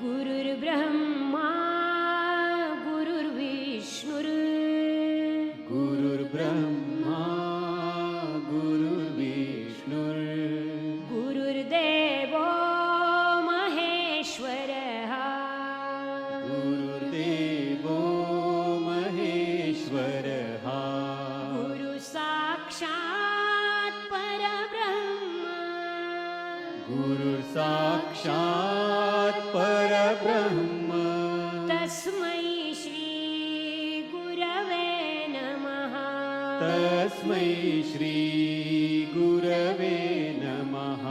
गुरुर्ब्रह्मा गुरुर्विष्णुर् गुरुर्ब्रह्मा गुरुर्विष्णुर् गुरुर्देवो महेश्वरः गुरुर्देवो महेश्वरः गुरुसाक्षात् परब्रह्म गुरुसाक्षात् परब्रह्म तस्मै श्री गुरवे नमः तस्मै श्री गुरवे नमः।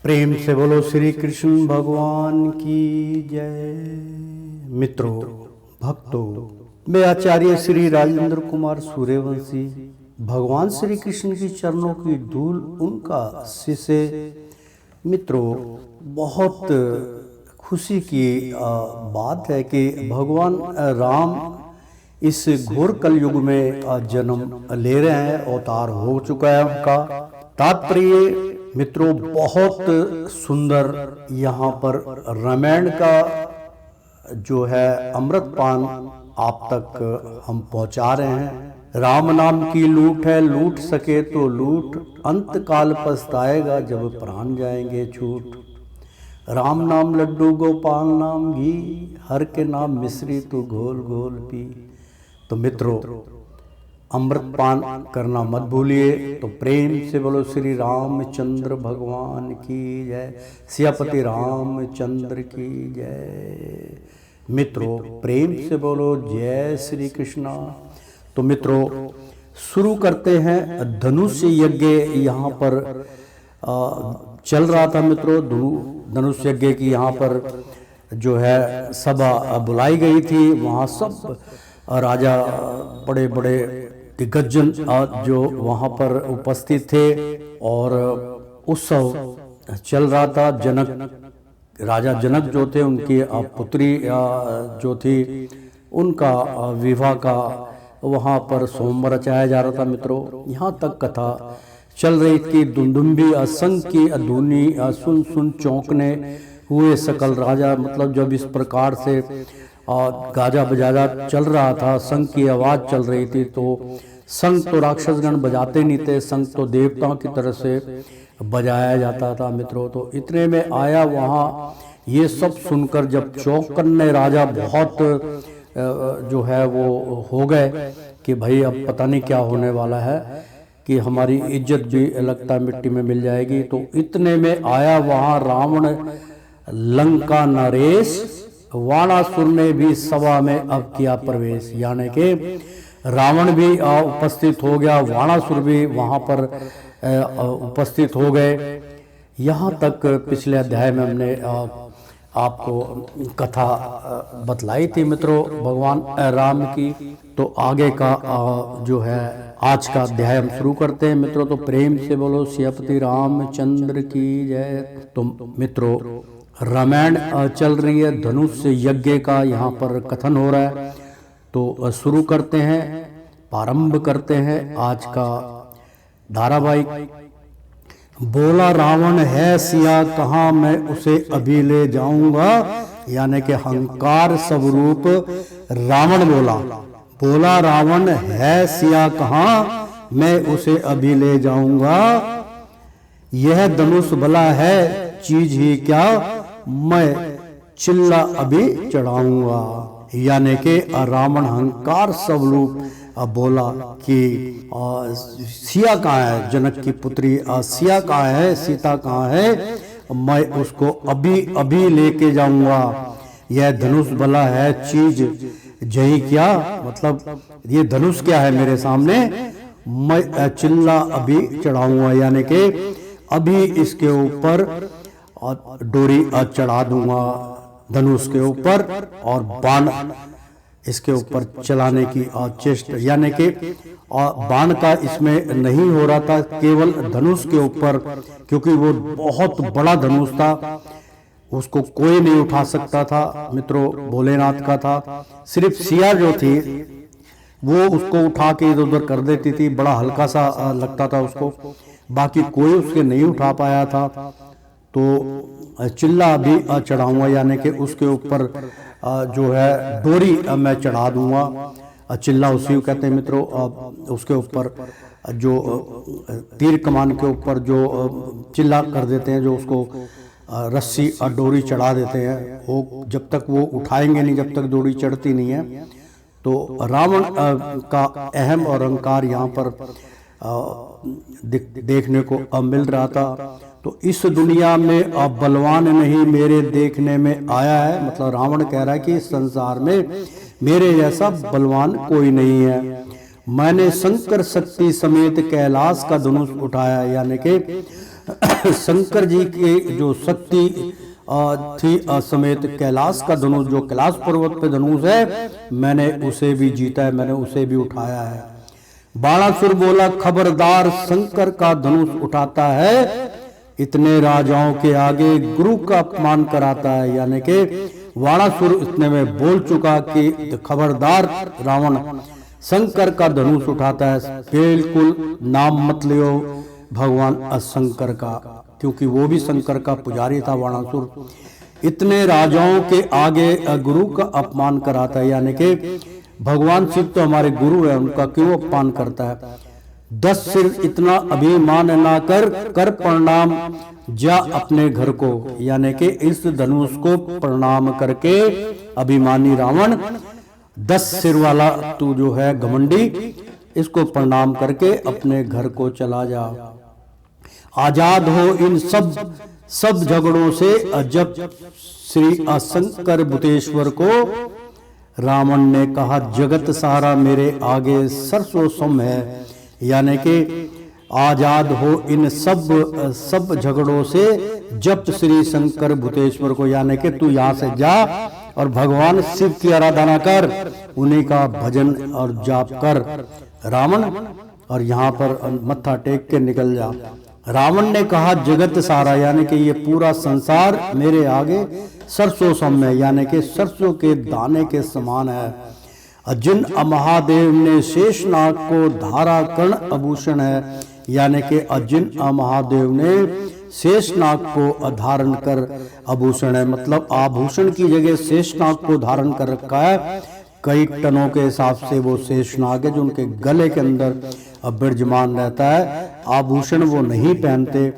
प्रेम से बोलो श्री कृष्ण भगवान की जय। मित्रों, भक्तों, मैं आचार्य श्री राजेंद्र कुमार सूर्यवंशी भगवान श्री कृष्ण की चरणों की धूल उनका शिष्य। मित्रों, बहुत खुशी की बात है कि भगवान राम इस घोर कलयुग में जन्म ले रहे हैं, अवतार हो चुका है उनका। तात्पर्य मित्रों बहुत सुंदर यहाँ पर रामायण का जो है अमृतपान आप तक हम पहुँचा रहे हैं। राम नाम की लूट है, लूट सके तो लूट, अंत काल पछताएगा जब प्राण जाएंगे छूट। राम नाम लड्डू गोपाल नाम घी, हर के नाम मिश्री तू घोल घोल पी। तो मित्रों, अमृतपान करना मत भूलिए। तो प्रेम से बोलो श्री रामचंद्र भगवान की जय, सियापति रामचंद्र की जय। मित्रों, प्रेम से बोलो जय श्री कृष्णा। तो मित्रों, शुरू करते हैं। धनुष यज्ञ यहाँ पर चल रहा था मित्रों। धनुष यज्ञ की यहाँ पर जो है सभा बुलाई गई थी। वहाँ सब राजा, बड़े बड़े दिग्गजन जो वहाँ पर उपस्थित थे और उत्सव चल रहा था। जनक, राजा जनक जो थे, उनकी पुत्री जो थी, उनका विवाह का वहाँ पर सोमवार रचाया जा रहा था मित्रों। यहाँ तक कथा चल रही थी। दुंदुम्बी असंग की धुनी सुन सुन चौंकने हुए सकल राजा। मतलब जब इस प्रकार से गाजा बजाजा चल रहा था, शंख की आवाज़ चल रही थी, तो शंख तो राक्षसगण बजाते नहीं थे, शंख तो देवताओं की तरह से बजाया जाता था मित्रों। तो इतने में आया वहाँ, ये सब सुनकर जब चौंकन्ने राजा बहुत जो है वो हो गए कि भाई अब पता नहीं क्या होने वाला है, कि हमारी इज्जत भी लगता मिट्टी में मिल जाएगी। तो इतने में आया वहाँ रावण लंका नरेश, वाणासुर ने भी सभा में अब किया प्रवेश। यानी कि रावण भी उपस्थित हो गया, वाणासुर भी वहाँ पर उपस्थित हो गए। यहाँ तक पिछले अध्याय में हमने आपको कथा बतलाई थी मित्रों भगवान राम की। तो आगे का जो है आज का अध्याय हम शुरू करते हैं मित्रों। तो प्रेम से बोलो सियापति रामचंद्र की जय। तो मित्रों, रामायण चल रही है, धनुष यज्ञ का यहाँ पर कथन हो रहा है। तो शुरू करते हैं, प्रारंभ करते हैं आज का धारावाहिक। बोला रावण है सिया कहाँ, मैं उसे अभी ले जाऊंगा। यानी कि अहंकार स्वरूप रावण बोला। बोला रावण है सिया कहाँ, मैं उसे अभी ले जाऊंगा। यह धनुष भला है चीज ही क्या, मैं चिल्ला अभी चढ़ाऊंगा। यानी कि रावण अहंकार स्वरूप बोला कि सिया कहाँ है, जनक की पुत्री सिया कहाँ है, सीता कहाँ है, मैं उसको अभी अभी लेके जाऊंगा। यह धनुष भला है चीज जही क्या, मतलब ये धनुष क्या है मेरे सामने, मैं चिल्ला अभी चढ़ाऊंगा। यानी कि अभी इसके ऊपर डोरी चढ़ा दूंगा। धनुष के ऊपर और बाण इसके ऊपर चलाने की चेष्टा, यानी कि बाण का इसमें नहीं हो रहा था, केवल धनुष के ऊपर, क्योंकि वो बहुत बड़ा धनुष था, उसको कोई नहीं उठा सकता था मित्रों, भोलेनाथ का था। सिर्फ सिया जो थी वो उसको उठा के इधर उधर कर देती थी, बड़ा हल्का सा लगता था उसको, बाकी कोई उसके नहीं उठा पाया था। तो चिल्ला भी चढ़ाऊंगा, यानी कि उसके ऊपर जो है डोरी मैं चढ़ा दूंगा। चिल्ला उसी को कहते हैं मित्रों। उसके ऊपर जो तीर कमान के ऊपर जो चिल्ला कर देते हैं, जो उसको रस्सी और डोरी चढ़ा देते हैं, वो जब तक वो उठाएंगे नहीं, जब तक डोरी चढ़ती नहीं है। तो रावण का अहम और अहंकार यहाँ पर देखने को मिल रहा था। तो इस दुनिया में अब बलवान नहीं मेरे देखने में आया है, मतलब रावण कह रहा है कि इस संसार में मेरे जैसा बलवान कोई नहीं है। मैंने शंकर शक्ति समेत कैलाश का धनुष उठाया, यानी कि शंकर जी की जो शक्ति थी समेत कैलाश का धनुष, जो कैलाश पर्वत पे धनुष है, मैंने उसे भी जीता है, मैंने उसे भी उठाया है। बाणासुर बोला खबरदार, शंकर का धनुष उठाता है, इतने राजाओं के आगे गुरु का अपमान कराता है। यानी कि बाणासुर इतने में बोल चुका कि खबरदार रावण, शंकर का धनुष उठाता है, बिल्कुल नाम मत लियो भगवान शंकर का, क्योंकि वो भी शंकर का पुजारी था बाणासुर। इतने राजाओं के आगे गुरु का अपमान कराता है, यानी कि भगवान शिव तो हमारे गुरु है, उनका क्यों अपमान करता है। 10 सिर इतना अभिमान ना कर प्रणाम जा अपने घर को, यानी कि इस धनुष को प्रणाम करके अभिमानी रावण, 10 सिर वाला तू जो है घमंडी, इसको प्रणाम करके अपने घर को चला जा। आजाद हो इन सब झगड़ों से। जब श्री शंकर भूतेश्वर को रावण ने कहा जगत सारा मेरे आगे सरसों सम है, यानी कि आजाद हो इन सब झगड़ों से। जब श्री शंकर भूतेश्वर को, यानी कि तू यहाँ से जा और भगवान शिव की आराधना कर, उन्हीं का भजन और जाप कर रावण, और यहाँ पर मत्था टेक के निकल जा। रावण ने कहा जगत सारा, यानी कि ये पूरा संसार मेरे आगे सरसों सम है, यानी कि सरसों के दाने के समान है। जिन महादेव ने शेषनाग को धारा कर्ण आभूषण है, यानी कि जिन महादेव ने शेषनाग को धारण कर आभूषण है, मतलब आभूषण की जगह शेषनाग को धारण कर रखा है। कई टनों के हिसाब से वो शेषनाग है जो उनके गले के अंदर विराजमान रहता है, आभूषण वो नहीं पहनते।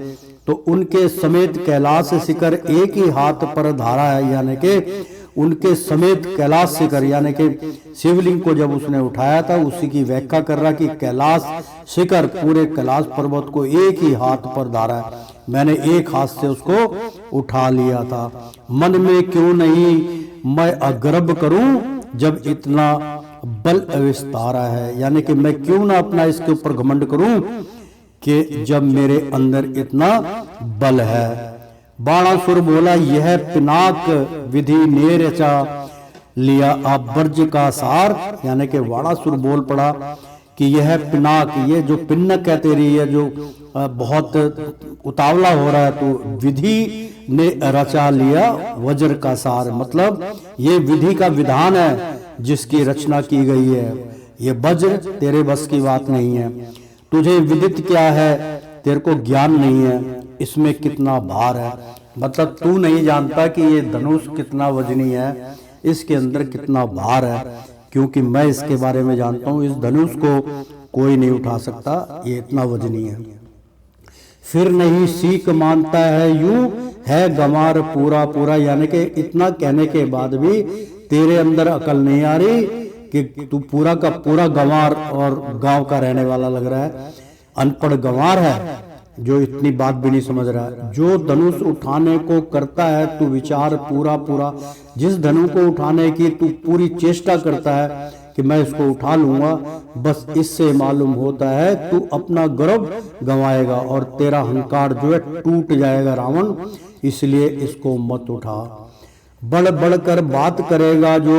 तो उनके समेत कैलाश शिखर एक ही हाथ पर धारा है, यानी कि उनके समेत कैलाश शिखर, यानी कि शिवलिंग को जब उसने उठाया था उसी की व्याख्या कर रहा कि कैलाश शिखर, पूरे कैलाश पर्वत को एक ही हाथ पर धारा है, मैंने एक हाथ से उसको उठा लिया था। मन में क्यों नहीं मैं अगर्व करूं जब इतना बल विस्तारा है, यानी कि मैं क्यों ना अपना इसके ऊपर घमंड करूं कि जब मेरे अंदर इतना बल है। बाणासुर बोला यह पिनाक विधि ने रचा लिया आप वर्ज का सार, यानी कि बाणासुर बोल पड़ा कि यह पिनाक, ये जो पिन्नक है तेरी, ये जो बहुत उतावला हो रहा है, तो विधि ने रचा लिया वज्र का सार, मतलब ये विधि का विधान है जिसकी रचना की गई है। ये वज्र तेरे बस की बात नहीं है, तुझे विदित क्या है, तेरे को ज्ञान नहीं है इसमें कितना भार है, मतलब तू नहीं जानता कि ये धनुष कितना वजनी है, इसके अंदर कितना भार है, क्योंकि मैं इसके बारे में जानता हूँ। इस धनुष को कोई नहीं उठा सकता, ये इतना वजनी है। फिर नहीं सीख मानता है यूं है गंवार पूरा पूरा, यानी कि इतना कहने के बाद भी तेरे अंदर अकल नहीं आ रही कि तू पूरा का पूरा गंवार और गांव का रहने वाला लग रहा है, अनपढ़ गंवार है जो इतनी बात भी नहीं समझ रहा है। जो धनुष उठाने को करता है तू विचार पूरा पूरा, जिस धनु को उठाने की तू पूरी चेष्टा करता है कि मैं इसको उठा लूंगा, बस इससे मालूम होता है तू अपना गर्व गंवाएगा और तेरा अहंकार जो है टूट जाएगा रावण, इसलिए इसको मत उठा। बढ़ बढ़ कर बात करेगा जो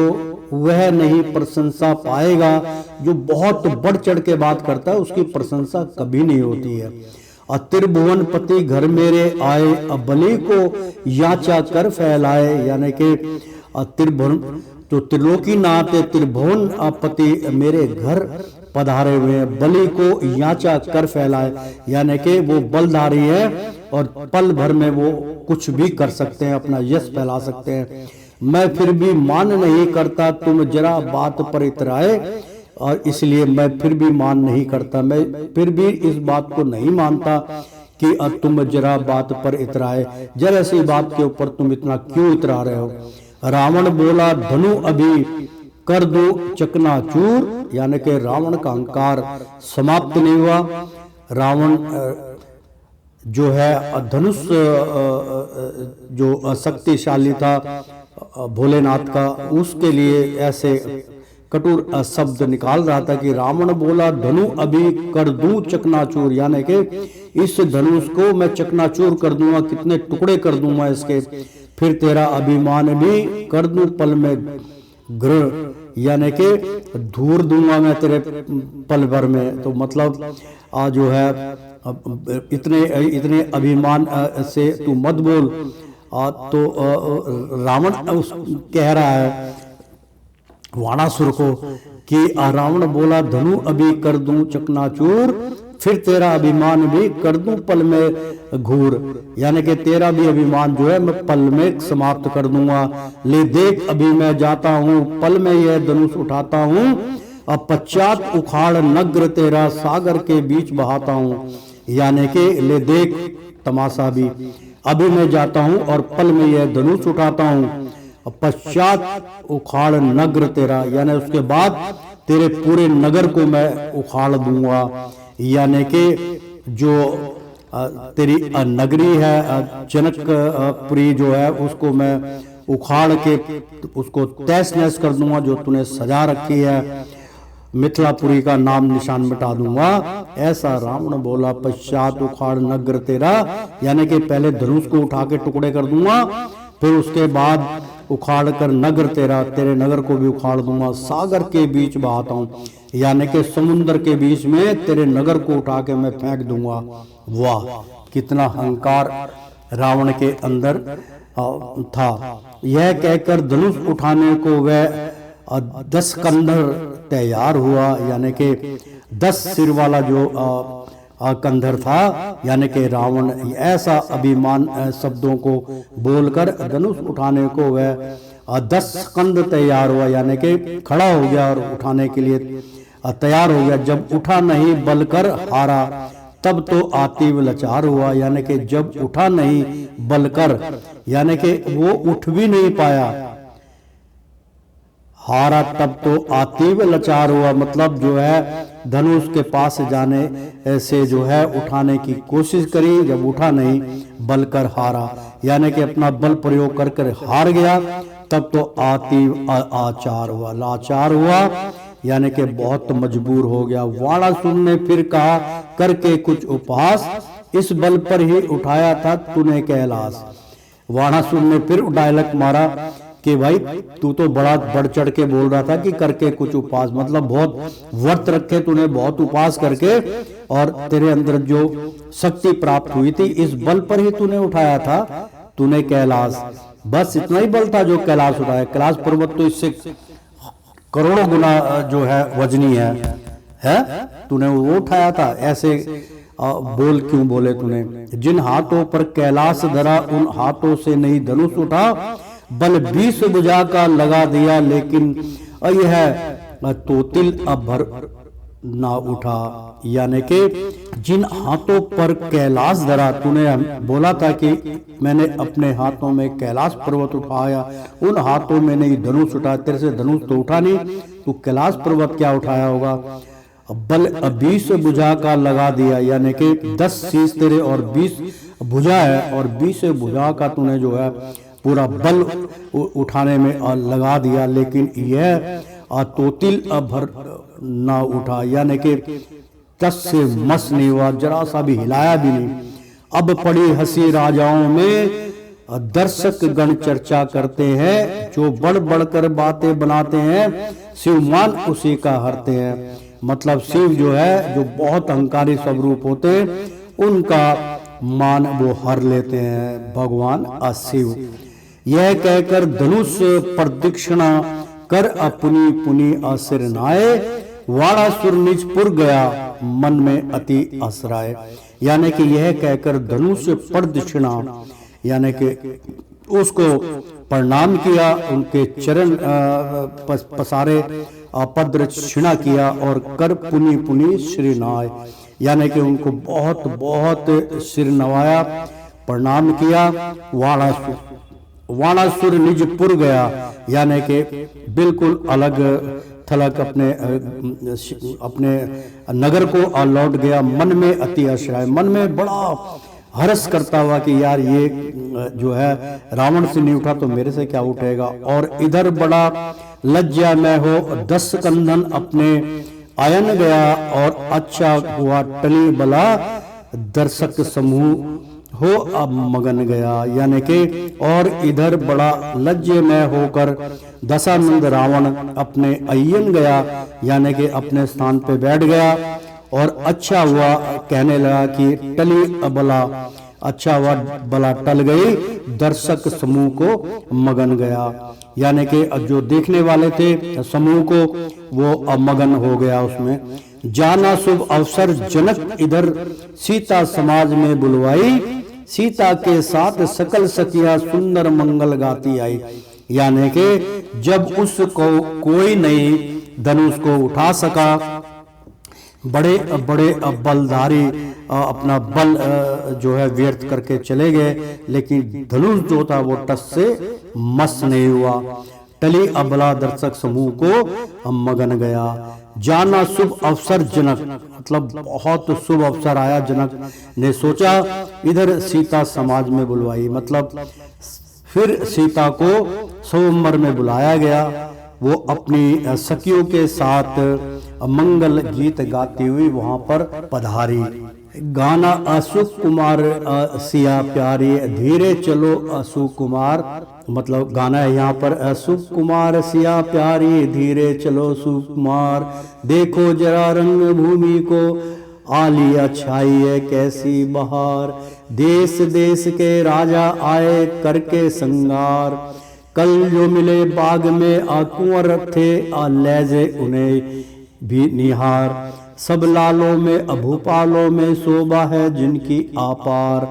वह नहीं प्रशंसा पाएगा। जो बहुत बढ़ चढ़ के बात करता है उसकी प्रशंसा कभी नहीं होती है। त्रिभुवन पति घर मेरे आए, बलि को याचा कर फैलाए, यानी कि त्रिभुवन तो त्रिलोकी नाथ त्रिभुवन पति मेरे घर पधारे हुए हैं, बलि को याचा कर फैलाए, यानी कि वो बलधारी है और पल भर में वो कुछ भी कर सकते हैं, अपना यश फैला सकते हैं। मैं फिर भी मान नहीं करता, तुम जरा बात पर इतराए, और इसलिए मैं फिर भी मान नहीं करता, मैं फिर भी इस बात को नहीं मानता कि तुम जरा बात पर इतराए, जरा सी बात के ऊपर तुम इतना क्यों इतरा रहे हो। रावण बोला धनु अभी कर दो चकनाचूर, यानी कि रावण का अहंकार समाप्त नहीं हुआ। रावण जो है धनुष जो शक्तिशाली था भोलेनाथ का, उसके लिए ऐसे कटुर शब्द निकाल रहा था कि रावण बोला धनु अभी कर दूं चकनाचूर, यानी कि इस धनुष को मैं चकनाचूर कर दूंगा, कितने टुकड़े कर दूंगा इसके, फिर तेरा अभिमान भी कर दूं पल में ग्रह, यानी कि धूर दूंगा मैं तेरे पल भर में। तो मतलब जो है इतने अभिमान से तू मत बोल। तो रावण कह रहा है वाणासुर को कि रावण बोला धनु अभी कर दूं चकनाचूर, फिर तेरा अभिमान भी कर दूं पल में घूर, यानी कि तेरा भी अभिमान जो है मैं पल में समाप्त कर दूंगा। ले देख अभी मैं जाता हूँ, पल में यह धनुष उठाता हूँ, अब पश्चात उखाड़ नग्र तेरा सागर के बीच बहाता हूँ, यानी कि ले देख तमाशा भी, अभी मैं जाता हूँ और पल में यह धनुष उठाता हूँ, पश्चात उखाड़ नगर तेरा, यानी उसके बाद तेरे पूरे नगर को मैं उखाड़ दूंगा, यानी कि जो तेरी नगरी है जनकपुरी जो है उसको मैं उखाड़ के उसको तहस नहस कर दूंगा, जो तूने सजा रखी है मिथिलापुरी का नाम निशान मिटा दूंगा। ऐसा रावण बोला पश्चात उखाड़ नगर तेरा, यानी कि पहले धनुष को उठा के टुकड़े कर दूंगा, फिर उसके बाद उखाड़ कर नगर तेरा, तेरे नगर को भी उखाड़ दूंगा, सागर के बीच बहाता हूँ, यानी कि समुद्र के बीच में तेरे नगर को उठा के मैं फेंक दूंगा। वाह, कितना अहंकार रावण के अंदर था। यह कहकर धनुष उठाने को वह 10 कंधर तैयार हुआ, यानी कि 10 सिर वाला जो कंधर था, यानी कि रावण ऐसा अभिमान शब्दों को बोलकर धनुष उठाने को वह 10 कंध तैयार हुआ, यानी कि खड़ा हो गया और उठाने के लिए तैयार हो गया। जब उठा नहीं बलकर हारा, तब तो आतिव लाचार हुआ, यानी कि जब उठा नहीं बलकर, यानी कि वो उठ भी नहीं पाया, हारा तब तो आतिव लाचार हुआ, मतलब जो है धनुष के पास जाने से जो है उठाने की कोशिश करी, जब उठा नहीं बलकर हारा, यानी कि अपना बल प्रयोग कर कर हार गया, तब तो आतिव आचार हुआ, लाचार हुआ, यानी कि बहुत मजबूर हो गया। वाणासुर ने फिर कहा करके कुछ उपहास, इस बल पर ही उठाया था तूने कैलाश। वाणासुर ने फिर डायलॉग मारा कि भाई तू तो बड़ा बढ़ चढ़ के बोल रहा था कि करके कुछ उपास, मतलब बहुत व्रत रखे तूने, बहुत उपास करके, और तेरे अंदर जो शक्ति प्राप्त हुई थी इस बल पर ही तूने उठाया था तूने कैलाश। बस इतना ही बल था जो कैलाश उठाया। कैलाश पर्वत तो इससे करोड़ों गुना जो है वजनी है तूने वो उठाया था। ऐसे बोल क्यों बोले तूने। जिन हाथों पर कैलाश धरा उन हाथों से नहीं धनुष उठा, बल 20 भुजा का लगा दिया, लेकिन यह तोतिल अब भर ना उठा, यानी कि जिन हाथों पर कैलाश धरा, तूने बोला था कि मैंने अपने हाथों में कैलाश पर्वत उठाया, उन हाथों में नहीं धनुष उठाया, तेरे से धनुष तो उठा नहीं, तू कैलाश पर्वत क्या उठाया होगा। बल 20 भुजा का लगा दिया, यानी कि 10 शीश तेरे और 20 भुजा है, और 20 भुजा का तूने जो है पूरा बल उठाने में लगा दिया, लेकिन यह तोतिल भर ना उठा, यानी कि तस से मस नहीं हुआ, जरा सा भी हिलाया भी नहीं। अब पड़ी हंसी राजाओं में दर्शक गण चर्चा करते हैं, जो बढ़ बढ़कर बातें बनाते हैं, शिव मान उसी का हरते हैं। मतलब शिव जो है, जो बहुत अहंकारी स्वरूप होते हैं, उनका मान वो हर लेते हैं भगवान शिव। यह कहकर धनुष प्रदक्षिणा कर अपनी पुनि असर नाये, वाणासुर निज पुर गया मन में अति आश्राय। यानी कि यह कहकर धनुष प्रदक्षिणा यानी कि उसको प्रणाम किया, उनके चरण पसारे, प्रदक्षिणा किया और कर पुनि पुनि श्री नाय, यानी कि उनको बहुत बहुत सिर नवाया, प्रणाम किया। वाणासुर निज पुर गया, यानी कि बिल्कुल अलग थलग अपने नगर को लौट गया। मन में अति आश्रय, मन में बड़ा हर्ष करता हुआ कि यार ये जो है रावण से नहीं उठा तो मेरे से क्या उठेगा। और इधर बड़ा लज्जा में हो 10 कंधन अपने आयन गया, और अच्छा हुआ टली बला दर्शक समूह हो अब मगन गया। यानी कि और इधर बड़ा लज्जे में होकर दशानंद रावण अपने अय्यन गया, यानी कि अपने स्थान पे बैठ गया। और अच्छा हुआ कहने लगा कि टली बला, अच्छा हुआ बला टल गई, दर्शक समूह को मगन गया। यानी कि जो देखने वाले थे समूह को, वो मगन हो गया उसमें। जाना शुभ अवसर जनक इधर सीता समाज में बुलवाई, सीता के साथ सकल सखिया सुंदर मंगल गाती आई। यानी कि जब उसको कोई नहीं धनुष को उठा सका, बड़े बड़े बलधारी अपना बल जो है व्यर्थ करके चले गए, लेकिन धनुष जो था वो टस से मस नहीं हुआ। टली अबला दर्शक समूह को मगन गया। जाना शुभ अवसर जनक, मतलब बहुत शुभ अवसर आया, जनक ने सोचा इधर सीता समाज में बुलवाई, मतलब फिर सीता को स्वयंवर में बुलाया गया। वो अपनी सखियों के साथ मंगल गीत गाती हुई वहां पर पधारी। गाना अशोक कुमार सिया प्यारी, धीरे चलो अशोक कुमार, मतलब गाना है यहाँ पर अशोक कुमार सिया प्यारी, धीरे चलो सुकुमार, देखो जरा रंग भूमि को आलिया छाई है कैसी बहार, देश देश के राजा आए करके संगार, कल जो मिले बाग में कुंवर थे लहजे उन्हें भी निहार, सब लालों में भूपालों में शोभा है जिनकी आपार,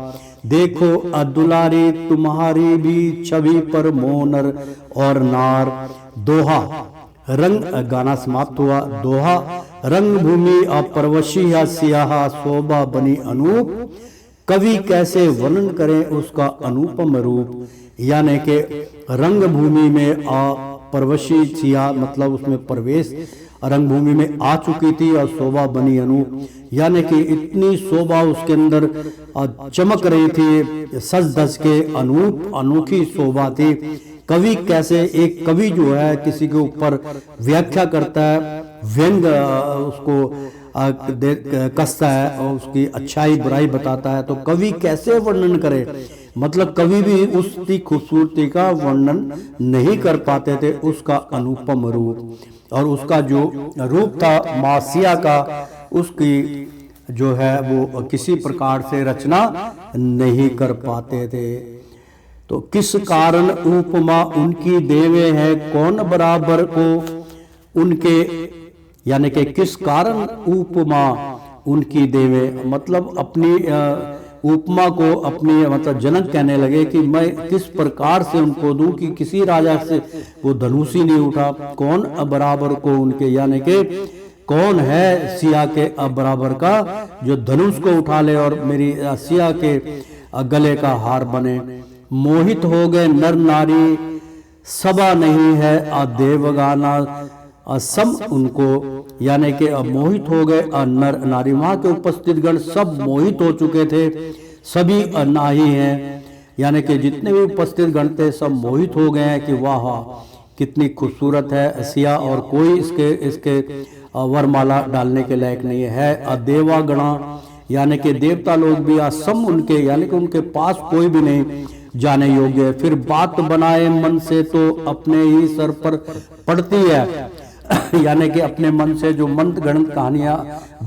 देखो दुलारी तुम्हारी भी छवि पर मोनर और नार। दोहा रंग, गाना समाप्त हुआ। दोहा रंग भूमि अपरवशी सियाहा शोभा बनी अनूप, कवि कैसे वर्णन करें उसका अनुपम रूप। यानी कि रंग भूमि में परवशी सिया, मतलब उसमें प्रवेश रंग भूमि में आ चुकी थी, और शोभा बनी अनूप, यानी कि इतनी शोभा उसके अंदर चमक रही थी, सज धज के अनूप अनोखी शोभा थी। कवि कैसे, एक कवि जो है किसी के ऊपर व्याख्या करता है, व्यंग उसको कसता है और उसकी अच्छाई बुराई बताता है, तो कवि कैसे वर्णन करे, मतलब कवि भी उसकी खूबसूरती का वर्णन नहीं कर पाते थे, उसका अनुपम रूप। और उसका जो रूप था मासिया का, उसकी जो है वो किसी प्रकार से रचना नहीं कर पाते थे। तो किस कारण उपमा उनकी देवे है कौन बराबर को उनके, यानी कि किस कारण उपमा उनकी देवे, मतलब अपनी उपमा को अपनी, मतलब जनक कहने लगे कि मैं किस प्रकार से उनको दूं कि किसी राजा से वो धनुष ही नहीं उठा, कौन बराबर को उनके, यानी कि कौन है सिया के बराबर का जो धनुष को उठा ले और मेरी सिया के गले का हार बने। मोहित हो गए नर नारी सभा नहीं है देवगाना सम उनको, यानी कि मोहित हो गए नर नारी, वहां के उपस्थित गण सब मोहित हो चुके थे, सभी अनाही हैं, यानी कि जितने भी उपस्थित गण थे सब मोहित हो गए हैं कि वाह कितनी खूबसूरत है सिया, और कोई इसके वरमाला डालने के लायक नहीं है। देवागणा यानी कि देवता लोग भी असम उनके, यानी कि उनके पास कोई भी नहीं, जाने योग्य है। फिर बात बनाए मन से तो अपने ही सर पर पड़ती है, यानी कि अपने मन से जो मंत गणित कहानियां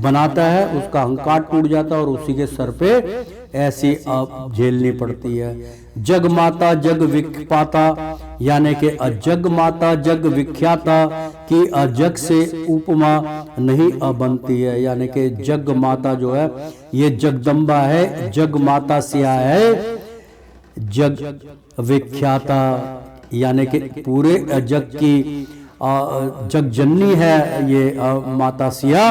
बनाता है उसका अहंकार टूट जाता है और उसी के सर पे ऐसी आप झेलनी पड़ती है। जग माता जग विख्याता, यानी कि अजग माता जग विख्याता की अजग से उपमा नहीं बनती है, यानी कि जग माता जो है ये जगदम्बा है, जग माता सिया है, जग विख्याता यानी कि पूरे जग की जग जननी है ये माता सिया,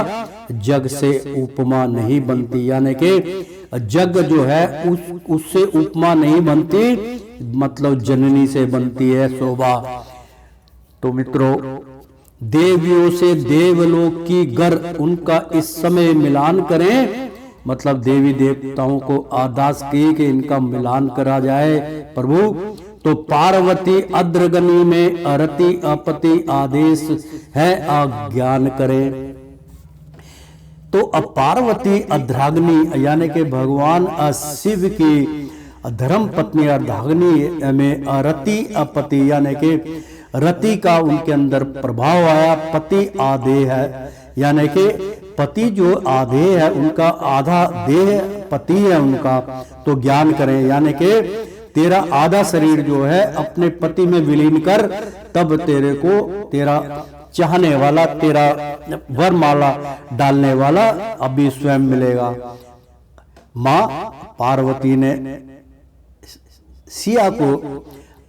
जग से उपमा नहीं बनती, यानी कि जग जो है उससे उपमा नहीं बनती, मतलब जननी से बनती है शोभा। तो मित्रों, देवियों से देवलोक की गर उनका इस समय मिलान करें, मतलब देवी देवताओं को अरदास की कि इनका मिलान करा जाए प्रभु। तो पार्वती अद्रगनी में अरति अपति आदेश है आज्ञान करे। तो अब पार्वती अद्राग्नि यानी कि भगवान शिव की धर्म पत्नी अर्धाग्नि में रति अपति यानी कि रति का उनके अंदर प्रभाव आया। पति आदेह है, यानी कि पति जो आधेय है उनका आधा देह पति है उनका। तो ज्ञान करें, यानी कि तेरा आधा शरीर जो है अपने पति में विलीन कर, तब तेरे को तेरा चाहने वाला, तेरा वरमाला डालने वाला अभी स्वयं मिलेगा। मां पार्वती ने सिया को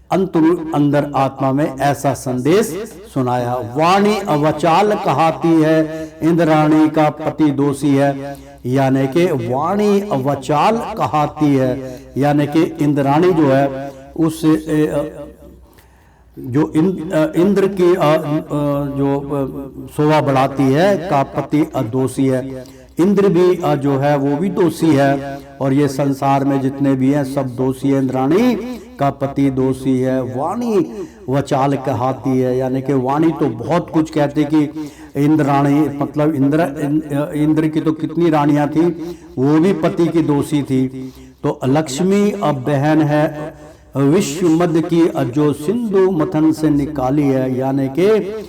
अंदर आत्मा में ऐसा संदेश सुनाया। वाणी अवचाल कहाती है, इंद्राणी का पति दोषी है, यानी कि वाणी अवचाल कहाती है, यानी कि इंद्राणी जो है उस जो इंद्र की जो शोभा बढ़ाती है का पति दोषी है। इंद्र भी जो है वो भी दोषी है, और ये संसार में जितने भी हैं सब दोषी है। इंद्राणी का पति दोषी है। वाणी वचाल कहाती है, यानी कि वाणी तो बहुत कुछ कहती कि इंद्राणी मतलब इंद्र की तो कितनी रानियां थी, वो भी पति की दोषी थी। तो लक्ष्मी अब बहन है विश्व मध्य की, जो सिंधु मथन से निकाली है, यानी कि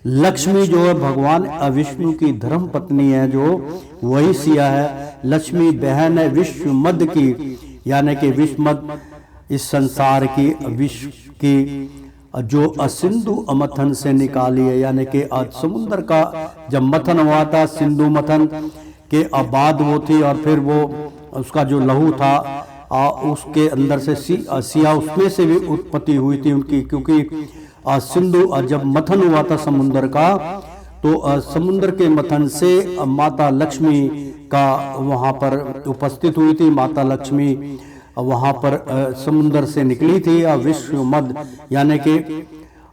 लक्ष्मी जो है भगवान विष्णु की धर्म पत्नी है, जो वही सिया है। लक्ष्मी बहन है विश्व मध्य की, यानी कि विश्व मध्य इस संसार की विश्व की जो सिंधु मथन से निकाली है, यानी कि आज समुद्र का जब मथन हुआ था, सिंधु मथन के बाद वो थी, और फिर वो उसका जो लहू था उसके अंदर से सिया उसमें से भी उत्पत्ति हुई थी उनकी, क्योंकि सिंधु जब मथन हुआ था समुद्र का, तो समुद्र के मथन से माता लक्ष्मी का वहां पर उपस्थित हुई थी। माता लक्ष्मी वहां पर समुद्र से निकली थी। विश्व मध्य यानी कि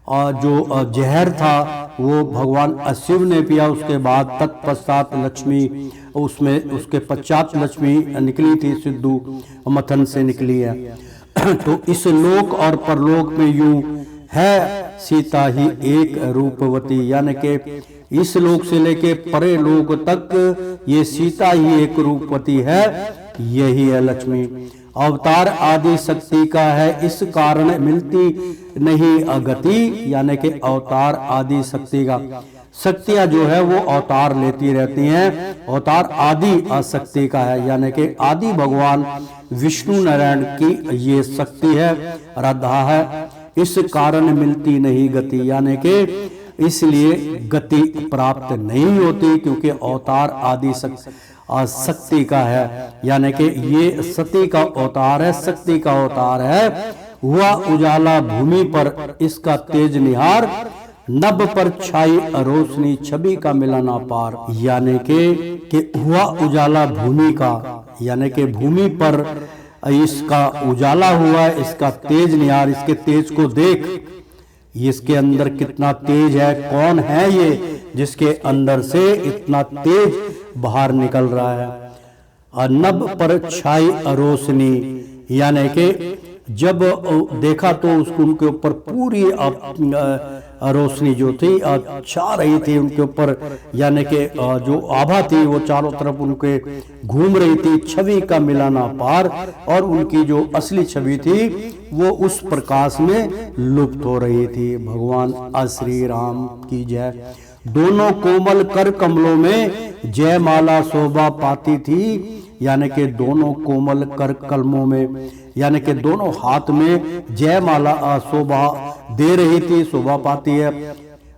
जो जहर था वो भगवान शिव ने पिया, उसके बाद तत्पश्चात लक्ष्मी उसमें उसके पश्चात लक्ष्मी निकली थी, सिद्धू मथन से निकली है। तो इस लोक और परलोक में यूं है सीता ही एक रूपवती, यानी कि इस लोक से लेके परे लोक तक ये सीता ही एक रूपवती है, यही है लक्ष्मी। अवतार आदि शक्ति का है, इस कारण मिलती नहीं अगति, यानी कि अवतार आदि शक्ति का, शक्तियां जो है वो अवतार लेती रहती हैं। अवतार आदि शक्ति का है, यानी कि आदि भगवान विष्णु नारायण की ये शक्ति है, राधा है, इस कारण मिलती नहीं गति, यानी कि इसलिए गति प्राप्त नहीं होती, क्योंकि अवतार आदि शक्ति का है, यानी कि ये सती का अवतार है, शक्ति का अवतार है। हुआ उजाला भूमि पर इसका तेज निहार, नभ पर छाई रोशनी छवि का मिलाना पार, यानी कि हुआ उजाला भूमि का, यानी कि भूमि पर इसका उजाला हुआ, इसका तेज निहार, इसके तेज को देख, इसके अंदर कितना तेज है, कौन है ये जिसके अंदर से इतना तेज बाहर निकल रहा है। नभ पर छाई रोशनी, यानी कि जब देखा तो उसको उनके ऊपर पूरी रोशनी जो थी छा रही थी उनके ऊपर, यानी कि जो आभा थी वो चारों तरफ उनके घूम रही थी, छवि का मिलाना पार, और उनकी जो असली छवि थी वो उस प्रकाश में लुप्त हो रही थी। भगवान श्री राम की जय। दोनों कोमल कर कमलों में जयमाला शोभा पाती थी, यानी कि दोनों कोमल कर कलमों में, यानी कि दोनों हाथ में जयमाला शोभा दे रही थी, शोभा पाती है।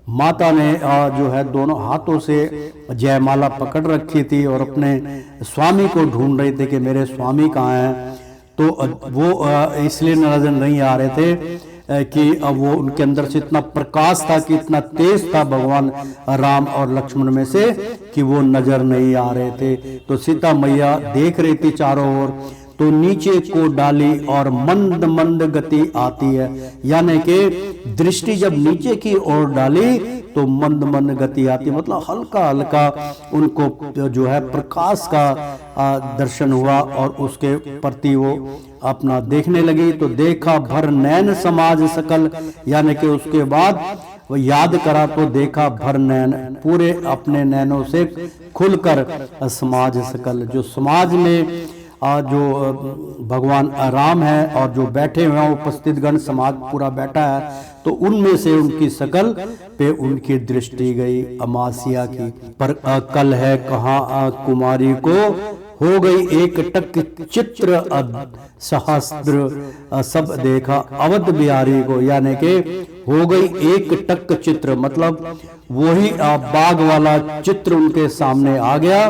माता ने जो है दोनों हाथों से जयमाला पकड़ रखी थी और अपने स्वामी को ढूंढ रही थी कि मेरे स्वामी कहाँ हैं। तो वो इसलिए नजर नहीं आ रहे थे कि वो उनके अंदर से इतना प्रकाश था, कि इतना तेज था भगवान राम और लक्ष्मण में से, कि वो नजर नहीं आ रहे थे। तो सीता मैया देख रही थी चारों ओर, तो नीचे को डाली और मंद मंद गति आती है, यानी कि दृष्टि जब नीचे की ओर डाली तो मंद मंद गति आती, मतलब हल्का हल्का उनको जो है प्रकाश का दर्शन हुआ और उसके प्रति वो अपना देखने लगी। तो देखा भर नैन समाज सकल, यानी कि उसके बाद वो याद करा तो देखा भर नैन, पूरे अपने नैनों से खुलकर समाज सकल, जो समाज में जो भगवान राम है और जो बैठे हुए हैं उपस्थित गण समाज पूरा बैठा है, तो उनमें से उनकी शकल पे उनकी दृष्टि गई अमासिया की। पर कल है कहाँ कुमारी को, हो गई एक टक चित्र सहस्त्र सब देखा अवध बिहारी को, यानी कि हो गई एक टक चित्र, मतलब वही बाग वाला चित्र उनके सामने आ गया,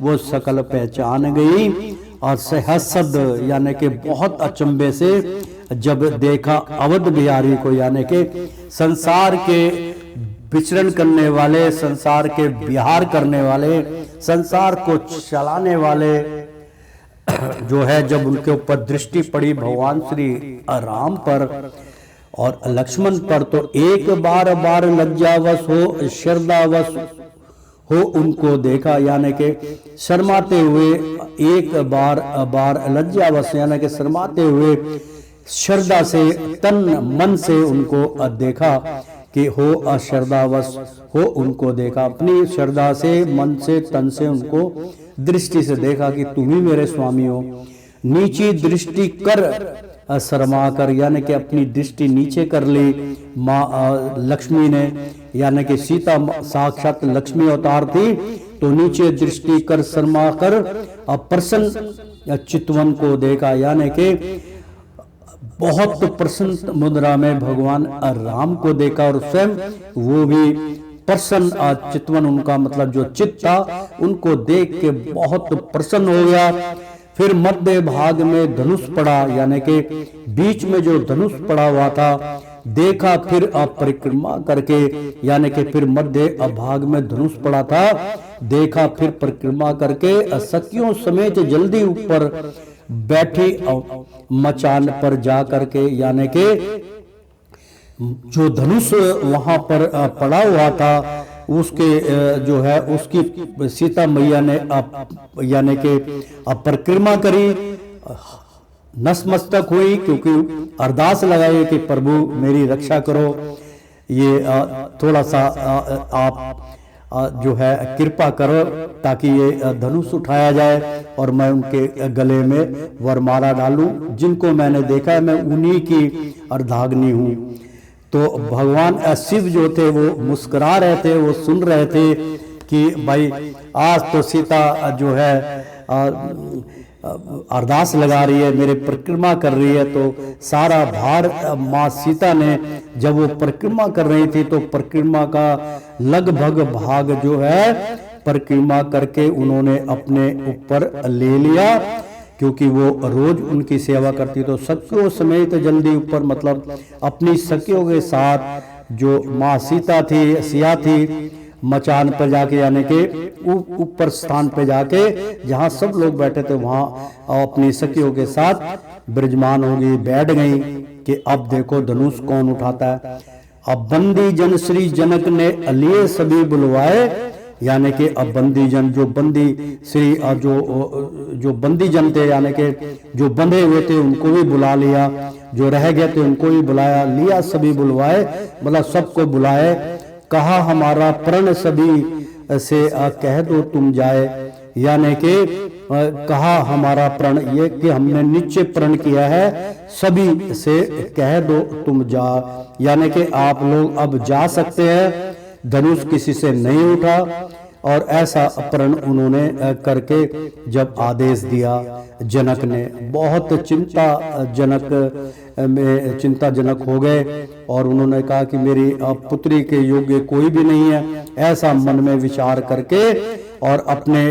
वो शकल पहचान गई। और सहस्द यानी कि बहुत अचंभे से जब देखा अवध बिहारी को, यानी कि संसार के विचरण करने वाले, संसार के विहार करने वाले, संसार को चलाने वाले जो है, जब उनके ऊपर दृष्टि पड़ी भगवान श्री राम पर और लक्ष्मण पर, तो एक बार बार लज्जावश हो श्रद्धावश हो उनको देखा, यानी कि शर्माते हुए एक बार बार लज्जावश, यानी कि शर्माते हुए श्रद्धा से तन मन से उनको देखा, कि हो अश्रद्धावश हो उनको देखा, अपनी श्रद्धा से मन से तन से उनको दृष्टि से देखा कि तुम ही मेरे स्वामी हो। नीची दृष्टि कर शर्मा कर, यानी कि अपनी दृष्टि नीचे कर ली माँ लक्ष्मी ने, यानी कि सीता साक्षात लक्ष्मी अवतार थी, तो नीचे दृष्टि कर शर्मा कर प्रसन्न चितवन को देखा, यानी कि बहुत प्रसन्न मुद्रा में भगवान राम को देखा, और स्वयं वो भी प्रसन्न चितवन, उनका मतलब जो चित्त था उनको देख के बहुत प्रसन्न हो गया। फिर मध्य भाग में धनुष पड़ा, यानी कि बीच में जो धनुष पड़ा हुआ था देखा, फिर परिक्रमा करके, यानी कि फिर मध्य भाग में धनुष पड़ा था देखा, फिर परिक्रमा करके सखियों समेत जल्दी ऊपर बैठी मचान पर जा करके, यानी कि जो धनुष वहां पर पड़ा हुआ था उसके जो है उसकी सीता मैया ने यानी कि परिक्रमा करी, नतमस्तक हुई, क्योंकि अरदास लगाई कि प्रभु मेरी रक्षा करो, ये थोड़ा सा आप जो है कृपा करो ताकि ये धनुष उठाया जाए और मैं उनके गले में वरमाला डालूं, जिनको मैंने देखा है मैं उन्हीं की अर्धाग्नि हूँ। तो भगवान शिव जो थे वो मुस्कुरा रहे थे, वो सुन रहे थे कि भाई आज तो सीता जो है अरदास लगा रही है, मेरे परिक्रमा कर रही है, तो सारा भार माँ सीता ने जब वो परिक्रमा कर रही थी तो परिक्रमा का लगभग भाग जो है परिक्रमा करके उन्होंने अपने ऊपर ले लिया, क्योंकि वो रोज उनकी सेवा करती। तो सखियों समेत जल्दी ऊपर, मतलब अपनी सखियों के साथ जो माँ सीता थी, सिया थी, मचान पर जाके, यानी कि ऊपर स्थान पे जाके जहाँ सब लोग बैठे थे वहां अपनी सखियों के साथ विराजमान हो गई, बैठ गई कि अब देखो धनुष कौन उठाता है। अब बंदी जन श्री जनक ने लिए सभी बुलवाए, यानी कि अब बंदी जन जो बंदी श्री जो बंदी जन थे, यानी कि जो बंधे हुए थे उनको भी बुला लिया। जो रह गए थे उनको ही बुलाया, लिया सभी बुलवाए, मतलब सबको बुलाए, कहा हमारा प्रण सभी से कह दो तुम जाए, यानी कि कहा हमारा प्रण, ये कि हमने निश्चय प्रण किया है, सभी से कह दो तुम जा, यानी कि आप लोग अब जा सकते हैं, धनुष किसी से नहीं उठा। और ऐसा प्रण उन्होंने करके जब आदेश दिया, जनक ने बहुत चिंताजनक हो गए और उन्होंने कहा कि मेरी पुत्री के योग्य कोई भी नहीं है, ऐसा मन में विचार करके और अपने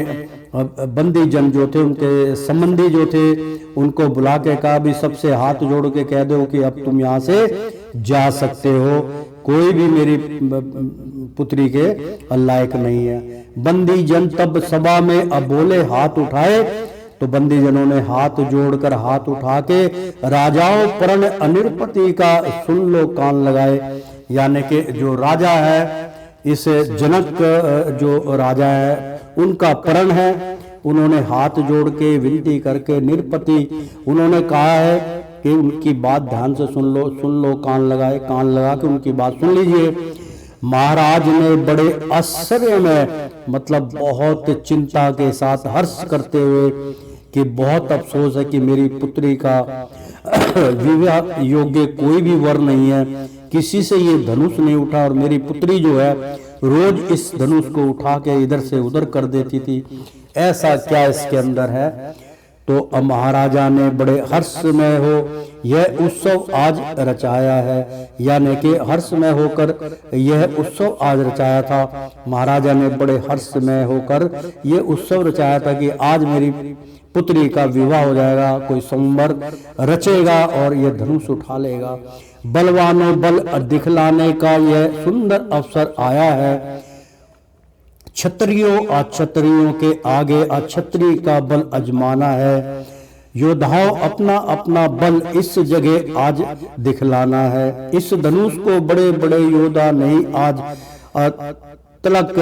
बंदी जन जो थे, उनके संबंधी जो थे, उनको बुला के कहा भी सबसे हाथ जोड़ के कह दो कि अब तुम यहाँ से जा सकते हो, कोई भी मेरी पुत्री के लायक नहीं है। बंदी जन तब सभा में अब बोले हाथ उठाए, तो बंदी जनों ने हाथ जोड़कर हाथ उठा के राजाओं प्रण अनिर्पति का सुन लो कान लगाए, यानी कि जो राजा है, इस जनक जो राजा है उनका प्रण है, उन्होंने हाथ जोड़ के विनती करके निरपति उन्होंने कहा है कि उनकी बात ध्यान से सुन लो, कान लगा के उनकी बात सुन लीजिए। महाराज ने बड़े आश्चर्य में, मतलब बहुत चिंता के साथ हर्ष करते हुए कि बहुत अफसोस है कि मेरी पुत्री का विवाह योग्य कोई भी वर नहीं है, किसी से ये धनुष नहीं उठा और मेरी पुत्री जो है रोज इस धनुष को उठा के इधर से उधर कर देती थी, ऐसा क्या इसके अंदर है। तो अब महाराजा ने बड़े हर्ष में हो यह उत्सव आज रचाया है, यानी कि हर्ष में होकर यह उत्सव आज रचाया था। महाराजा ने बड़े हर्ष में होकर यह उत्सव रचाया था कि आज मेरी पुत्री का विवाह हो जाएगा, कोई संवर रचेगा और यह धनुष उठा लेगा। बलवानों बल दिखलाने का यह सुंदर अवसर आया है, क्षत्रियों अक्षत्रियों के आगे अक्षत्रिय का बल अजमाना है, योद्धाओं अपना अपना बल इस जगह आज दिखलाना है। इस धनुष को बड़े बड़े योद्धा नहीं आज तलक